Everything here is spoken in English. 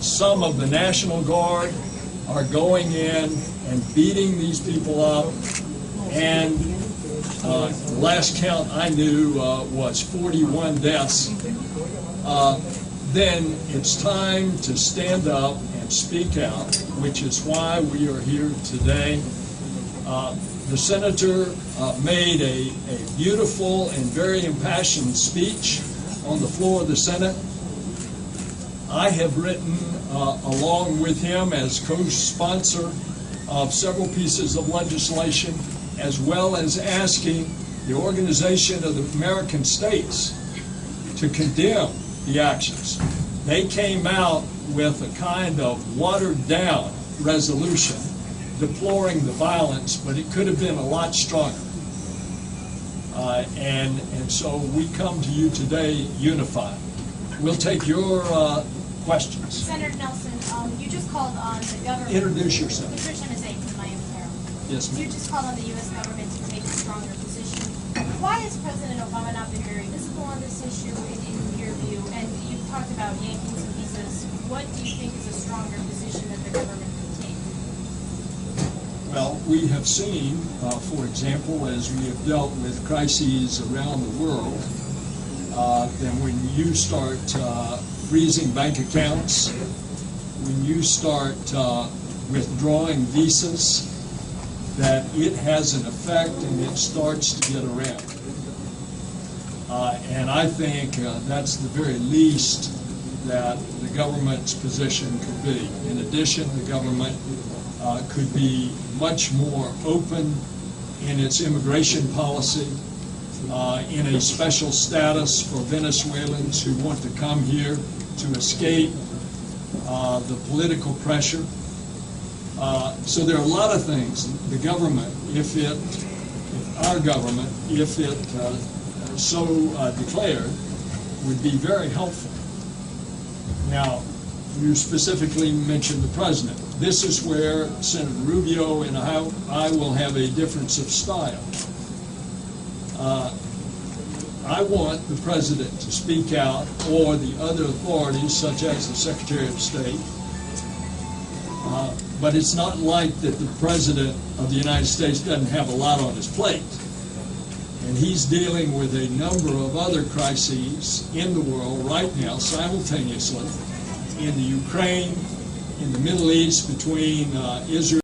Some of the National Guard are going in and beating these people up, and the last count I knew was 41 deaths. Then it's time to stand up and speak out, which is why we are here today. The senator made a beautiful and very impassioned speech on the floor of the Senate. I have written along with him as co-sponsor of several pieces of legislation, as well as asking the Organization of the American States to condemn the actions. They came out with a kind of watered-down resolution deploring the violence, but it could have been a lot stronger. And so we come to you today unified. We'll take your questions. Senator Nelson, you just called on the government. Introduce yourself. Patricia Nazay from Miami Herald. Yes, ma'am. You just called on the U.S. government to take a stronger position. Why has President Obama not been very visible on this issue in your view? And you've talked about yanking some visas. What do you think is a stronger position that the government can take? Well, we have seen, for example, as we have dealt with crises around the world, then when you start freezing bank accounts, when you start withdrawing visas, that it has an effect and it starts to get around. And I think that's the very least that the government's position could be. In addition, the government could be much more open in its immigration policy, in a special status for Venezuelans who want to come here to escape the political pressure. So there are a lot of things the government, our government, if it so declared, would be very helpful. Now, you specifically mentioned the president. This is where Senator Rubio and I will have a difference of style. I want the president to speak out, or the other authorities, such as the Secretary of State. But it's not like that the President of the United States doesn't have a lot on his plate. And he's dealing with a number of other crises in the world right now, simultaneously, in the Ukraine, in the Middle East, between Israel